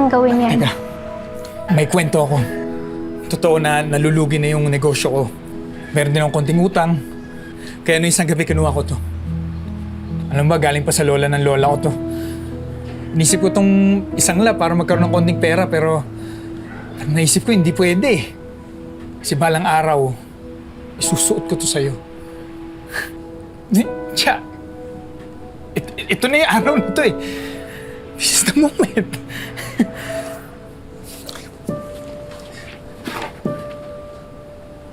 natin gawin yan. Teka, may kwento ako. Totoo na nalulugi na yung negosyo ko. Meron din akong konting utang. Kaya no isang gabi kinuha ko to. Alam ba, galing pa sa lola ng lola ko to. Inisip ko tong isang lap para magkaroon ng konting pera pero naisip ko hindi pwede eh. Kasi balang araw, isusuot ko to sa'yo. Tiya, ito na yung araw na to eh. This is the moment.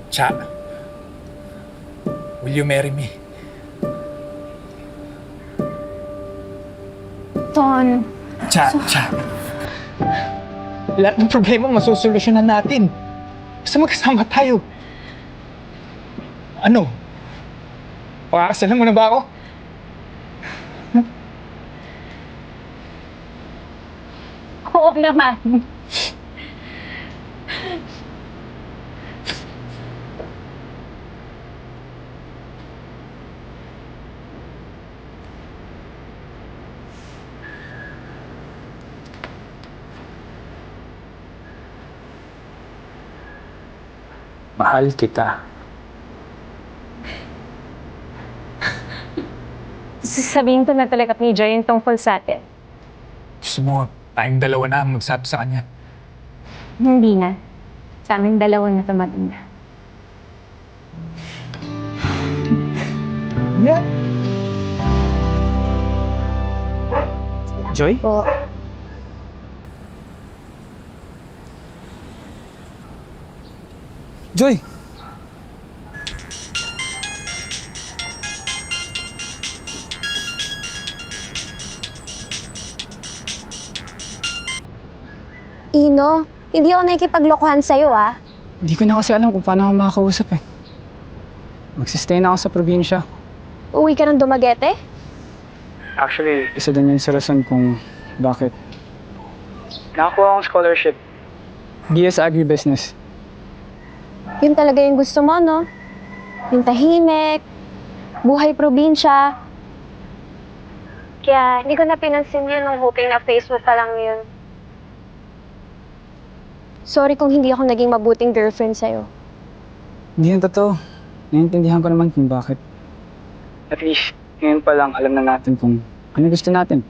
Cha, will you marry me? Ton, Cha. Lahat ng problema masusolusyonan natin. Basta magkasama tayo. Ano? Pakakasalan mo na ba ako? oo naman. Mahal kita. Sasabihin ko na talaga kay Joy yung tungkol sa atin. Gusto mo, tayong dalawa na ang magsabi sa kanya. Hindi na. Sa aming dalawa na tumating na. Yeah. Joy? Po. Joy! Ino, hindi ako nakikipaglokohan sa'yo ah. Hindi ko na kasi alam kung paano ako makakausap eh. Magsistay na ako sa probinsya. Uwi ka ng Dumaguete? Actually, isa din yun sa rason kung bakit. Nakakuha akong scholarship. BS Agribusiness. Yun talaga yung gusto mo, no? Yung tahimik, buhay probinsya. Kaya hindi ko na pinansin yun nung hoping na Facebook pa lang yun. Sorry kung hindi ako naging mabuting girlfriend sa'yo. Hindi yan totoo. Naiintindihan ko naman kung bakit. At least, ngayon pa lang alam na natin kung ano gusto natin.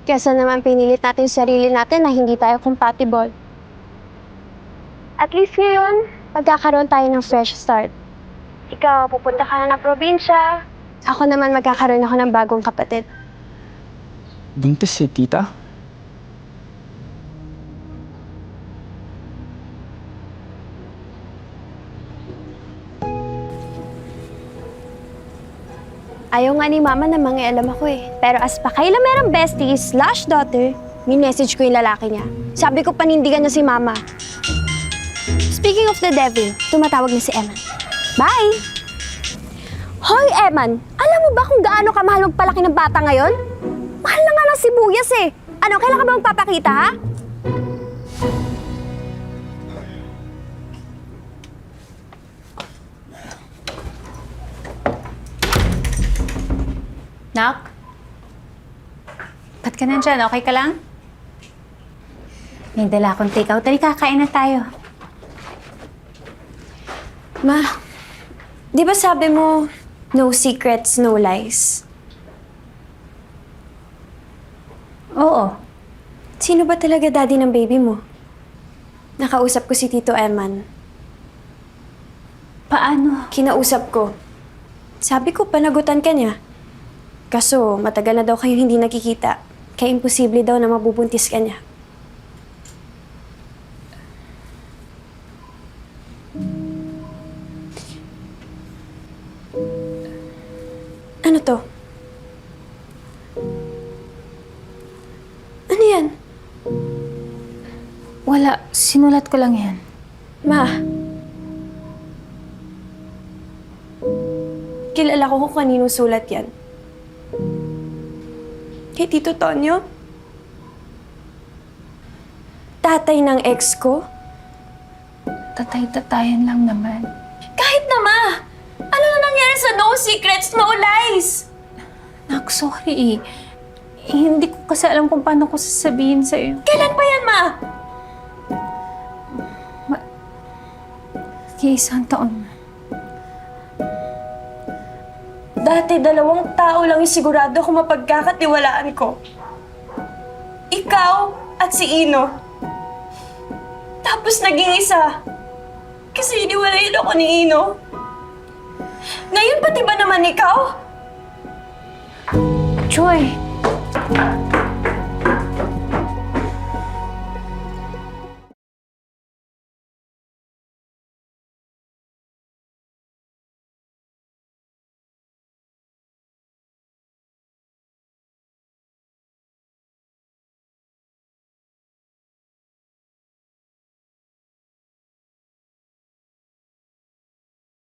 Kesa naman pinilit natin yung sarili natin na hindi tayo compatible. At least ngayon, magkakaroon tayo ng fresh start. Ikaw, pupunta ka na ng probinsya. Ako naman magkakaroon ako ng bagong kapatid. Buntis si tita? Ayaw nga ni Mama na mangialam ako eh. Pero as pakailamerang bestie / daughter, minessage ko yung lalaki niya. Sabi ko panindigan na si Mama. Speaking of the devil, tumatawag na si Eman. Bye! Hoy, Eman! Alam mo ba kung gaano kamahal magpalaki ng bata ngayon? Mahal na nga ng sibuyas eh. Ano, kailan ka ba magpapakita, ha? Nak? Ba't ka nandyan? Okay ka lang? May dala akong take-out. Dali, kakain na tayo. Ma, di ba sabi mo, no secrets, no lies? Oo. Sino ba talaga daddy ng baby mo? Nakausap ko si Tito Eman. Paano? Kinausap ko. Sabi ko, panagutan ka niya. Kaso, matagal na daw kayo hindi nakikita. Kaya imposible daw na mabubuntis ka niya. Ano to? Ano yan? Wala. Sinulat ko lang yan. Ma. Kilala ko kung kaninong sulat yan. Kay Tito Tonyo? Tatay ng ex ko? Tatay-tatayan lang naman. Kahit na, Ma! Ano na nangyari sa no secrets, no lies? Nak, sorry. Hindi ko kasi alam kung paano ko sasabihin sa'yo. Kailan pa yan, Ma? Isang taon. Dati 2 tao lang yung sigurado kung mapagkakatiwalaan ko. Ikaw at si Ino. Tapos naging isa. Kasi iniwalayan ako ni Ino. Ngayon pati ba naman ikaw? Joy!